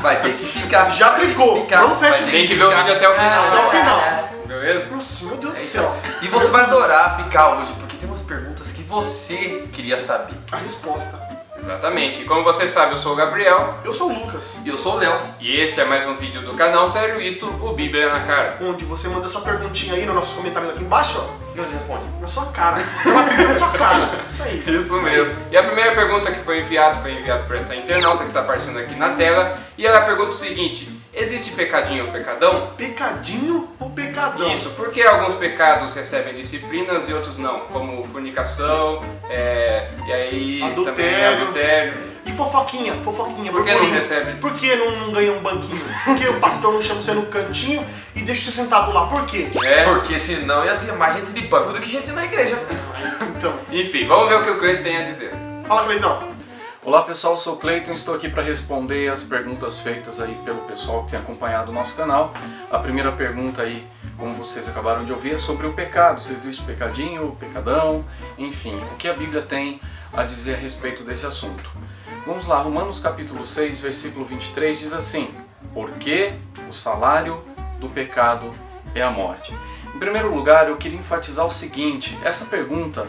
Vai ter que ficar. Já aplicou. Não fecha o vídeo. Tem que ver o vídeo até o final. Até o final. Beleza? Nossa, meu Deus do É isso céu. aí. E você vai adorar ficar hoje, porque tem umas perguntas que você queria saber. A resposta. Exatamente. E como você sabe, eu sou o Gabriel. Eu sou o Lucas, E eu sou o Léo. E este é mais um vídeo do canal Sério Isto, o Bíblia na Cara. onde você manda sua perguntinha aí nos nossos comentários aqui embaixo, ó. E onde responde? Na sua cara. Tem uma Bíblia na sua cara. Isso aí. Isso mesmo. E a primeira pergunta que foi enviada por essa internauta que está aparecendo aqui na tela. E ela pergunta o seguinte: existe pecadinho ou pecadão? Pecadinho ou pecadão? Isso, porque alguns pecados recebem disciplinas e outros não, como fornicação, e aí também adultério. E fofoquinha. Por que não burburinho. recebe? Por que não ganha um banquinho? Por que o pastor não chama você no cantinho e deixa você sentado lá? Por quê? Porque senão ia ter mais gente de banco do que gente na igreja. Então, Enfim, vamos ver o que o Cleiton tem a dizer. fala, Cleitão. Olá pessoal, eu sou o Cleiton, estou aqui para responder as perguntas feitas aí pelo pessoal que tem acompanhado o nosso canal. A primeira pergunta aí, como vocês acabaram de ouvir, é sobre o pecado, se existe pecadinho, pecadão, enfim, o que a Bíblia tem a dizer a respeito desse assunto. Vamos lá, Romanos capítulo 6, versículo 23 diz assim: porque o salário do pecado é a morte. Em primeiro lugar, eu queria enfatizar o seguinte: essa pergunta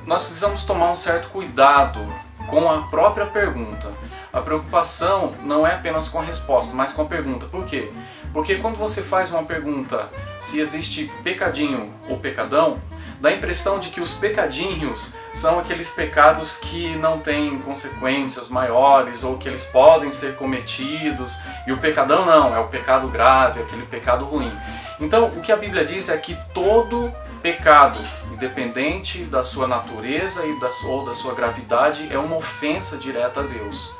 nós precisamos tomar um certo cuidado com a própria pergunta. A preocupação não é apenas com a resposta, mas com a pergunta. Por quê? Porque quando você faz uma pergunta se existe pecadinho ou pecadão, dá a impressão de que os pecadinhos são aqueles pecados que não têm consequências maiores ou que eles podem ser cometidos, e o pecadão não, é o pecado grave, aquele pecado ruim. Então, o que a Bíblia diz é que todo pecado, independente da sua natureza ou da sua gravidade, é uma ofensa direta a Deus.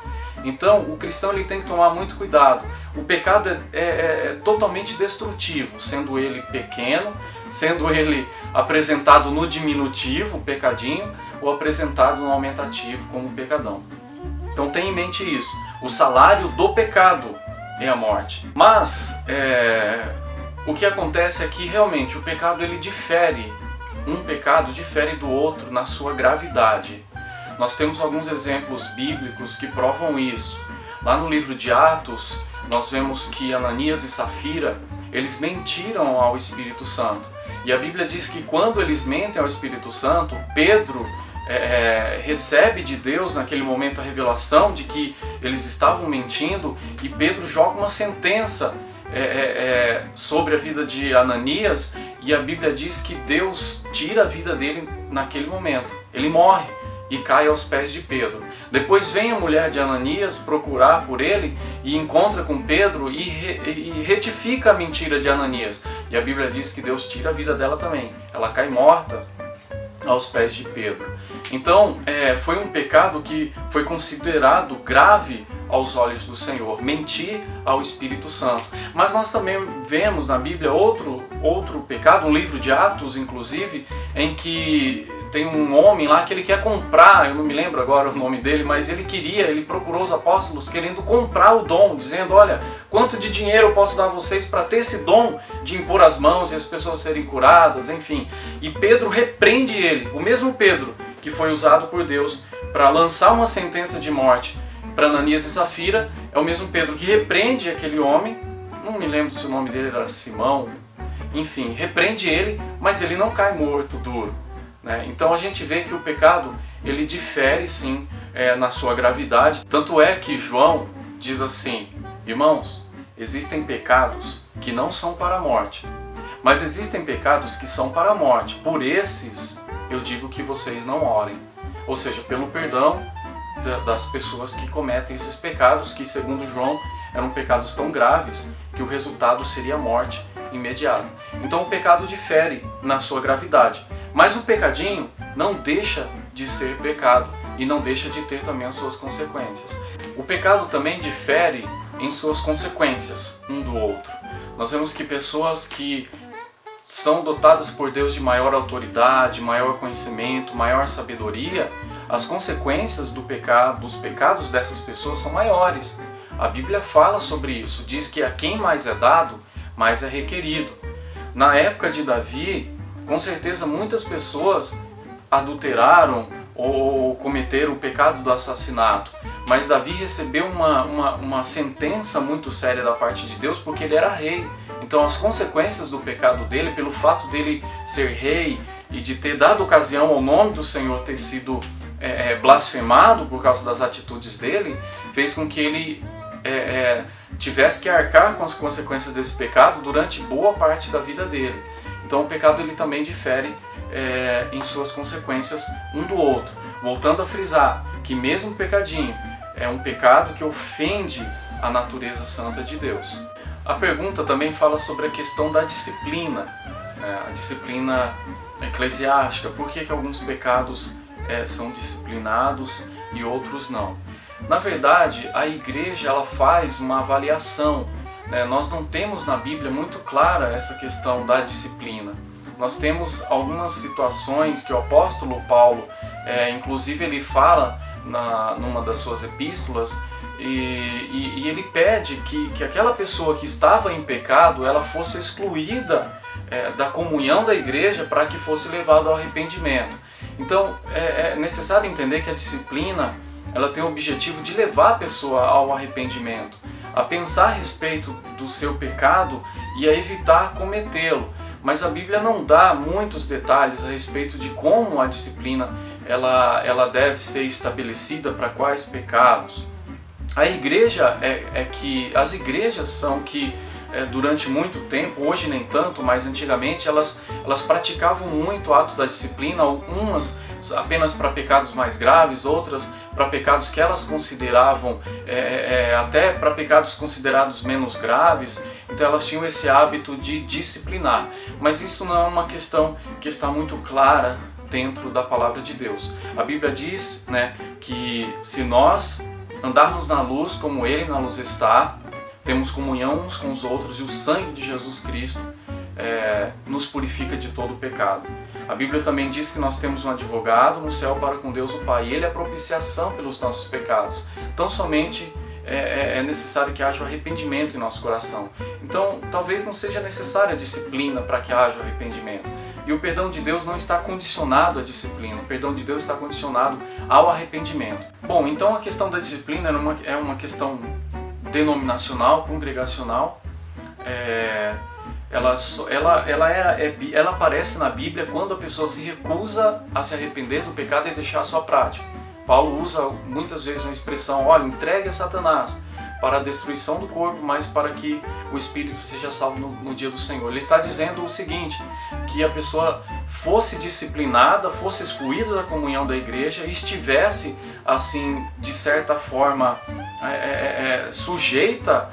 Então, o cristão ele tem que tomar muito cuidado. O pecado é totalmente destrutivo, sendo ele pequeno, sendo ele apresentado no diminutivo, o pecadinho, ou apresentado no aumentativo como pecadão. Então tenha em mente isso. O salário do pecado é a morte. Mas o que acontece é que realmente o pecado ele difere. Um pecado difere do outro na sua gravidade. Nós temos alguns exemplos bíblicos que provam isso. Lá no livro de Atos, nós vemos que Ananias e Safira, eles mentiram ao Espírito Santo. E a Bíblia diz que quando eles mentem ao Espírito Santo, Pedro recebe de Deus naquele momento a revelação de que eles estavam mentindo, e Pedro joga uma sentença sobre a vida de Ananias, e a Bíblia diz que Deus tira a vida dele naquele momento. Ele morre e cai aos pés de Pedro. Depois vem a mulher de Ananias procurar por ele e encontra com Pedro e retifica a mentira de Ananias. E a Bíblia diz que Deus tira a vida dela também. Ela cai morta aos pés de Pedro. Então, foi um pecado que foi considerado grave aos olhos do Senhor, mentir ao Espírito Santo. Mas nós também vemos na Bíblia outro pecado, um livro de Atos, inclusive, em que tem um homem lá que ele quer comprar, eu não me lembro agora o nome dele, mas ele procurou os apóstolos querendo comprar o dom, dizendo: olha, quanto de dinheiro eu posso dar a vocês para ter esse dom de impor as mãos e as pessoas serem curadas, enfim. E Pedro repreende ele, o mesmo Pedro que foi usado por Deus para lançar uma sentença de morte para Ananias e Safira, é o mesmo Pedro que repreende aquele homem, não me lembro se o nome dele era Simão, enfim, repreende ele, mas ele não cai morto duro. Então a gente vê que o pecado ele difere sim na sua gravidade. Tanto é que João diz assim: irmãos, existem pecados que não são para a morte, mas existem pecados que são para a morte. Por esses eu digo que vocês não orem. Ou seja, pelo perdão das pessoas que cometem esses pecados, que segundo João eram pecados tão graves que o resultado seria a morte imediata. Então o pecado difere na sua gravidade. Mas o pecadinho não deixa de ser pecado e não deixa de ter também as suas consequências. O pecado também difere em suas consequências um do outro. Nós vemos que pessoas que são dotadas por Deus de maior autoridade, maior conhecimento, maior sabedoria, as consequências dos pecados dessas pessoas são maiores. A Bíblia fala sobre isso, diz que a quem mais é dado, mais é requerido. Na época de Davi, com certeza muitas pessoas adulteraram ou cometeram o pecado do assassinato, mas Davi recebeu uma sentença muito séria da parte de Deus porque ele era rei. Então as consequências do pecado dele, pelo fato dele ser rei e de ter dado ocasião ao nome do Senhor ter sido blasfemado por causa das atitudes dele, fez com que ele tivesse que arcar com as consequências desse pecado durante boa parte da vida dele. Então o pecado ele também difere em suas consequências um do outro. Voltando a frisar que mesmo o pecadinho é um pecado que ofende a natureza santa de Deus. A pergunta também fala sobre a questão da disciplina, a disciplina eclesiástica. Por que alguns pecados são disciplinados e outros não? Na verdade, a igreja ela faz uma avaliação. Nós não temos na Bíblia muito clara essa questão da disciplina. Nós temos algumas situações que o apóstolo Paulo, inclusive ele fala numa das suas epístolas, e ele pede que aquela pessoa que estava em pecado ela fosse excluída da comunhão da igreja para que fosse levado ao arrependimento. Então é necessário entender que a disciplina ela tem o objetivo de levar a pessoa ao arrependimento, a pensar a respeito do seu pecado e a evitar cometê-lo. Mas a Bíblia não dá muitos detalhes a respeito de como a disciplina ela deve ser estabelecida para quais pecados. A igreja as igrejas são que durante muito tempo, hoje nem tanto, mas antigamente elas praticavam muito o ato da disciplina, algumas apenas para pecados mais graves, outras para pecados que elas consideravam, até para pecados considerados menos graves. Então elas tinham esse hábito de disciplinar. Mas isso não é uma questão que está muito clara dentro da palavra de Deus. A Bíblia diz, que se nós andarmos na luz como Ele na luz está, temos comunhão uns com os outros e o sangue de Jesus Cristo nos purifica de todo o pecado. A Bíblia também diz que nós temos um advogado no céu para com Deus o Pai, e Ele é a propiciação pelos nossos pecados. Então somente é necessário que haja o arrependimento em nosso coração. Então talvez não seja necessária a disciplina para que haja o arrependimento. E o perdão de Deus não está condicionado à disciplina, o perdão de Deus está condicionado ao arrependimento. Bom, então a questão da disciplina é uma questão denominacional, congregacional. Ela aparece na Bíblia quando a pessoa se recusa a se arrepender do pecado e deixar a sua prática. Paulo usa muitas vezes uma expressão, olha, entregue a Satanás para a destruição do corpo, mas para que o espírito seja salvo no dia do Senhor. Ele está dizendo o seguinte, que a pessoa fosse disciplinada, fosse excluída da comunhão da igreja e estivesse, assim, de certa forma, sujeita,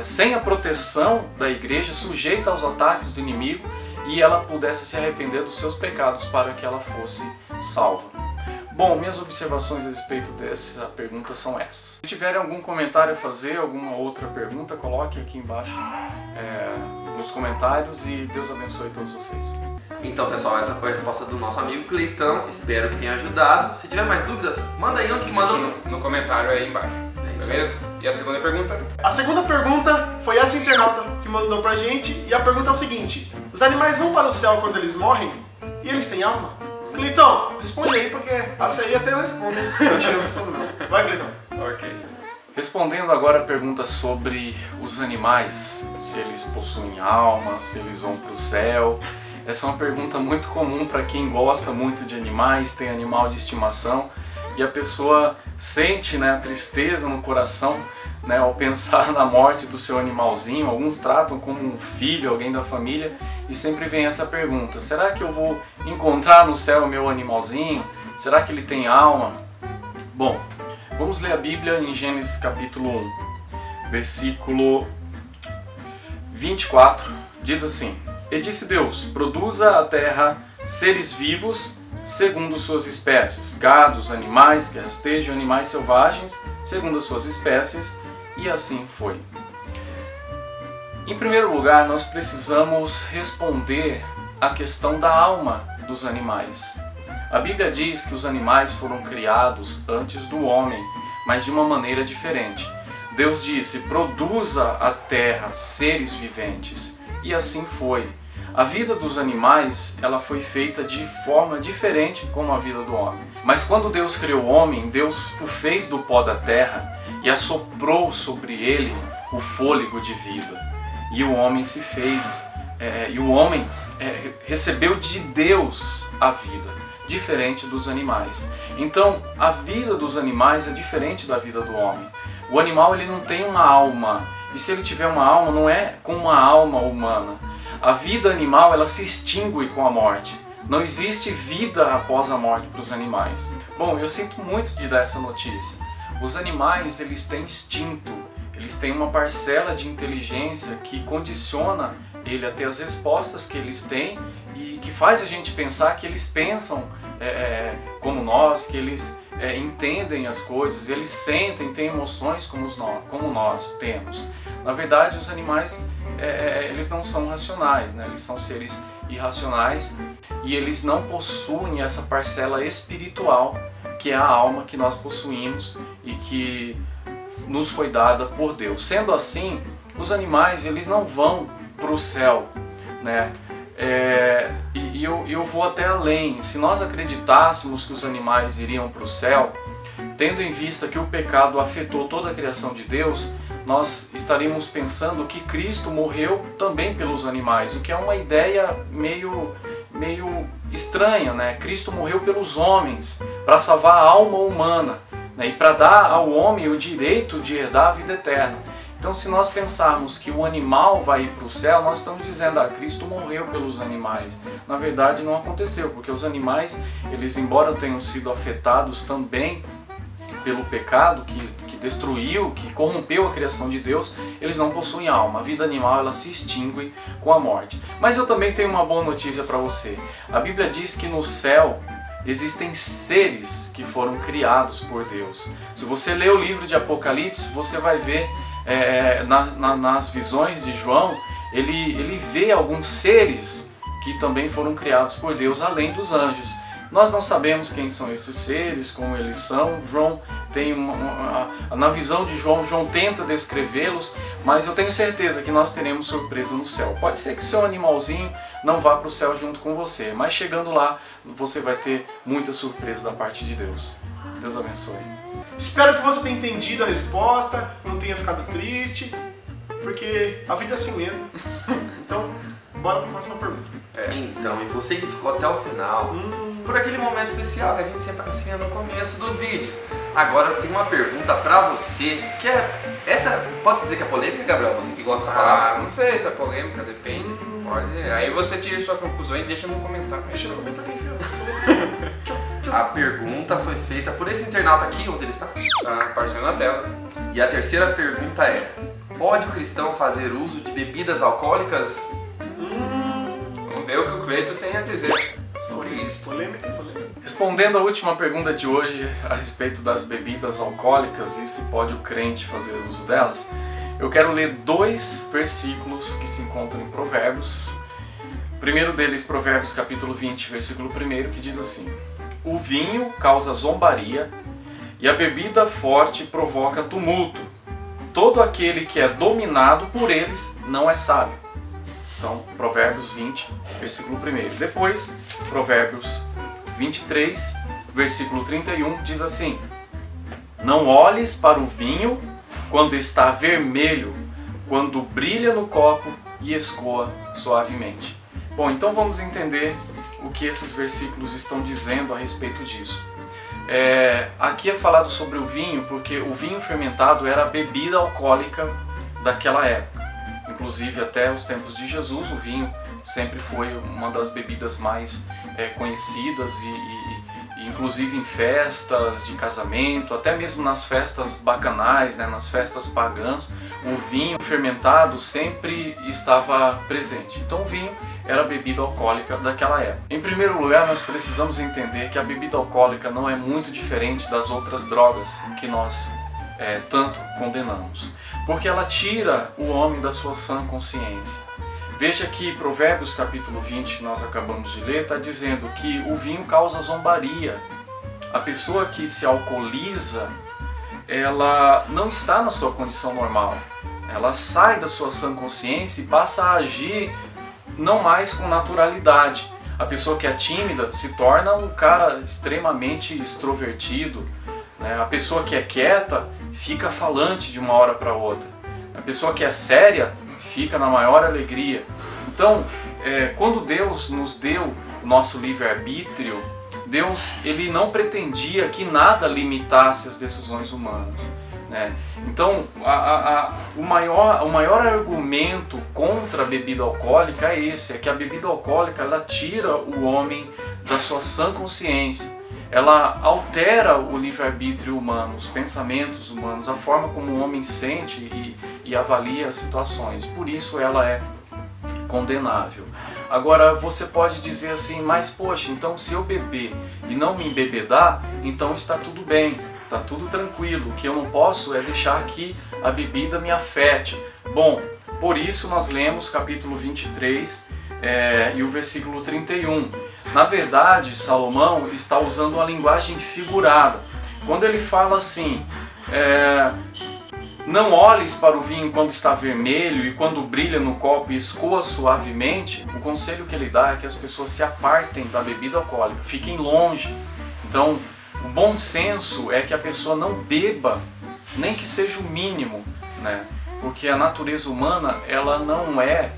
sem a proteção da igreja, sujeita aos ataques do inimigo, e ela pudesse se arrepender dos seus pecados para que ela fosse salva. Bom, minhas observações a respeito dessa pergunta são essas. Se tiverem algum comentário a fazer, alguma outra pergunta, coloque aqui embaixo nos comentários e Deus abençoe todos vocês. Então, pessoal, essa foi a resposta do nosso amigo Cleitão. Espero que tenha ajudado. Se tiver mais dúvidas, manda aí. Onde que manda, Lucas? No comentário aí embaixo. Beleza? E a segunda pergunta? A segunda pergunta foi essa internauta que mandou pra gente, e a pergunta é o seguinte: os animais vão para o céu quando eles morrem e eles têm alma? Cleitão, responde aí, porque essa aí até eu respondo. Mentira, eu não respondo não. Vai, Cleitão. Ok. Respondendo agora a pergunta sobre os animais, se eles possuem alma, se eles vão para o céu. Essa é uma pergunta muito comum para quem gosta muito de animais, tem animal de estimação, e a pessoa sente a tristeza no coração ao pensar na morte do seu animalzinho. Alguns tratam como um filho, alguém da família, e sempre vem essa pergunta: será que eu vou encontrar no céu o meu animalzinho? Será que ele tem alma? Bom, vamos ler a Bíblia em Gênesis capítulo 1, versículo 24, diz assim: E disse Deus, produza a terra seres vivos segundo suas espécies, gados, animais que rastejam, animais selvagens segundo as suas espécies, e assim foi. Em primeiro lugar, nós precisamos responder à questão da alma dos animais. A Bíblia diz que os animais foram criados antes do homem, mas de uma maneira diferente. Deus disse, produza a terra seres viventes, e assim foi. A vida dos animais, ela foi feita de forma diferente como a vida do homem. Mas quando Deus criou o homem, Deus o fez do pó da terra e assoprou sobre ele o fôlego de vida. E o homem se fez, recebeu de Deus a vida, diferente dos animais. Então, a vida dos animais é diferente da vida do homem. O animal, ele não tem uma alma, e se ele tiver uma alma, não é com uma alma humana. A vida animal, ela se extingue com a morte. Não existe vida após a morte para os animais. Bom, eu sinto muito de dar essa notícia. Os animais, eles têm instinto, eles têm uma parcela de inteligência que condiciona ele a ter as respostas que eles têm e que faz a gente pensar que eles pensam como nós, que eles entendem as coisas, eles sentem, têm emoções como nós temos. Na verdade, os animais, eles não são racionais, né? Eles são seres irracionais e eles não possuem essa parcela espiritual que é a alma que nós possuímos e que nos foi dada por Deus. Sendo assim, os animais, eles não vão para o céu, né? E eu vou até além. Se nós acreditássemos que os animais iriam para o céu, tendo em vista que o pecado afetou toda a criação de Deus, nós estaríamos pensando que Cristo morreu também pelos animais, o que é uma ideia meio estranha, né? Cristo morreu pelos homens para salvar a alma humana, né? E para dar ao homem o direito de herdar a vida eterna. Então, se nós pensarmos que o animal vai ir para o céu, nós estamos dizendo, Cristo morreu pelos animais. Na verdade, não aconteceu, porque os animais, eles, embora tenham sido afetados também pelo pecado que destruiu, que corrompeu a criação de Deus, eles não possuem alma. A vida animal, ela se extingue com a morte. Mas eu também tenho uma boa notícia para você. A Bíblia diz que no céu existem seres que foram criados por Deus. Se você ler o livro de Apocalipse, você vai ver nas visões de João, ele vê alguns seres que também foram criados por Deus, além dos anjos. Nós não sabemos quem são esses seres, como eles são. João tem na visão de João tenta descrevê-los, mas eu tenho certeza que nós teremos surpresa no céu. Pode ser que o seu animalzinho não vá para o céu junto com você, mas chegando lá você vai ter muita surpresa da parte de Deus. Deus abençoe. Espero que você tenha entendido a resposta, não tenha ficado triste, porque a vida é assim mesmo. Então, bora para a próxima pergunta. Então, e você que ficou até o final, por aquele momento especial que a gente sempre anuncia no começo do vídeo. Agora eu tenho uma pergunta pra você, que essa pode dizer que é polêmica, Gabriel? Você que gosta dessa palavra? Não sei se é polêmica, depende. Pode. Aí você tira sua conclusão e deixa no comentário. Deixa no comentário aí, A pergunta foi feita por esse internauta aqui, onde ele está? Tá aparecendo na tela. E a terceira pergunta é: pode o cristão fazer uso de bebidas alcoólicas? Vamos ver o que o Cleito tem a dizer sobre isso. Polêmica. Respondendo a última pergunta de hoje a respeito das bebidas alcoólicas e se pode o crente fazer uso delas, eu quero ler 2 versículos que se encontram em Provérbios. O primeiro deles, Provérbios capítulo 20, versículo 1, que diz assim: o vinho causa zombaria e a bebida forte provoca tumulto. Todo aquele que é dominado por eles não é sábio. Então, Provérbios 20, versículo 1. Depois, Provérbios 23, versículo 31, diz assim: não olhes para o vinho quando está vermelho, quando brilha no copo e escoa suavemente. Bom, então vamos entender o que esses versículos estão dizendo a respeito disso. Aqui é falado sobre o vinho porque o vinho fermentado era a bebida alcoólica daquela época. Inclusive até os tempos de Jesus, o vinho sempre foi uma das bebidas mais conhecidas e inclusive em festas de casamento, até mesmo nas festas bacanais, né, nas festas pagãs, o vinho fermentado sempre estava presente. Então o vinho era a bebida alcoólica daquela época. Em primeiro lugar, nós precisamos entender que a bebida alcoólica não é muito diferente das outras drogas que nós tanto condenamos, porque ela tira o homem da sua sã consciência. Veja que Provérbios capítulo 20, que nós acabamos de ler, está dizendo que o vinho causa zombaria. A pessoa que se alcooliza, ela não está na sua condição normal. Ela sai da sua sã consciência e passa a agir não mais com naturalidade. A pessoa que é tímida se torna um cara extremamente extrovertido, né? A pessoa que é quieta fica falante de uma hora para outra. A pessoa que é séria fica na maior alegria. Então, quando Deus nos deu o nosso livre-arbítrio, Deus ele não pretendia que nada limitasse as decisões humanas, né? Então, o maior argumento contra a bebida alcoólica é esse, é que a bebida alcoólica ela tira o homem da sua sã consciência, ela altera o livre-arbítrio humano, os pensamentos humanos, a forma como o homem sente e avalia as situações, por isso ela é condenável. Agora você pode dizer assim, mas poxa, então se eu beber e não me embebedar, então está tudo bem. Tá tudo tranquilo, o que eu não posso é deixar que a bebida me afete. Bom, por isso nós lemos capítulo 23 e o versículo 31. Na verdade, Salomão está usando uma linguagem figurada. Quando ele fala assim, não olhes para o vinho quando está vermelho e quando brilha no copo e escoa suavemente, o conselho que ele dá é que as pessoas se apartem da bebida alcoólica, fiquem longe. Então, o bom senso é que a pessoa não beba, nem que seja o mínimo, né? Porque a natureza humana, ela não é,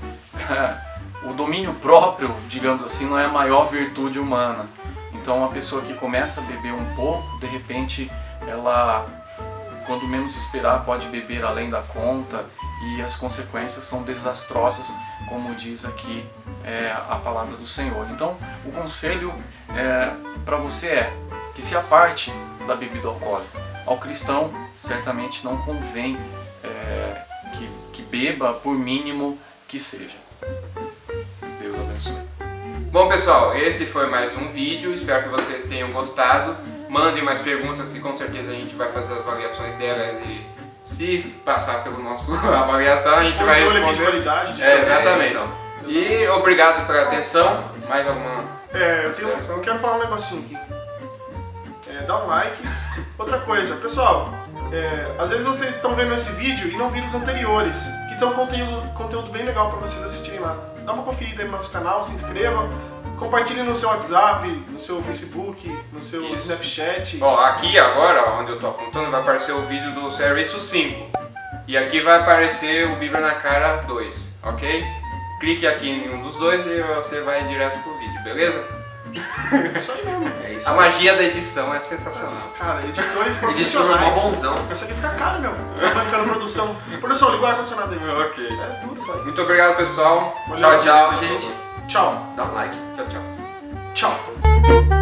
o domínio próprio, digamos assim, não é a maior virtude humana. Então uma pessoa que começa a beber um pouco, de repente, ela, quando menos esperar, pode beber além da conta e as consequências são desastrosas, como diz aqui a palavra do Senhor. Então o conselho para você é que se aparte da bebida alcoólica. Ao cristão, certamente não convém que beba, por mínimo que seja. Deus abençoe. Bom pessoal, esse foi mais um vídeo, espero que vocês tenham gostado. Mandem mais perguntas que com certeza a gente vai fazer as avaliações delas e se passar pela nossa avaliação a gente vai responder. Exatamente. Então. E obrigado pela atenção. Mais alguma? Eu quero falar um negocinho aqui. Dá um like. Outra coisa, pessoal, às vezes vocês estão vendo esse vídeo e não viram os anteriores, que tem um conteúdo bem legal para vocês assistirem lá. Dá uma conferida aí no nosso canal, se inscreva, compartilhe no seu WhatsApp, no seu Facebook, no seu Snapchat. Ó, aqui agora, onde eu tô apontando, vai aparecer o vídeo do Serviço 5. E aqui vai aparecer o Bíblia na Cara 2, ok? Clique aqui em um dos dois e você vai direto pro vídeo, beleza? Isso aí mesmo. A magia da edição é sensacional. Nossa, cara, editores profissionais. Isso aqui fica caro, meu. Trabalhando produção. Produção, liga o ar-condicionado aí. Ok. Tudo isso aí. Muito obrigado, pessoal. Valeu. Tchau, gente. Tchau. Dá um like. Tchau, tchau. Tchau.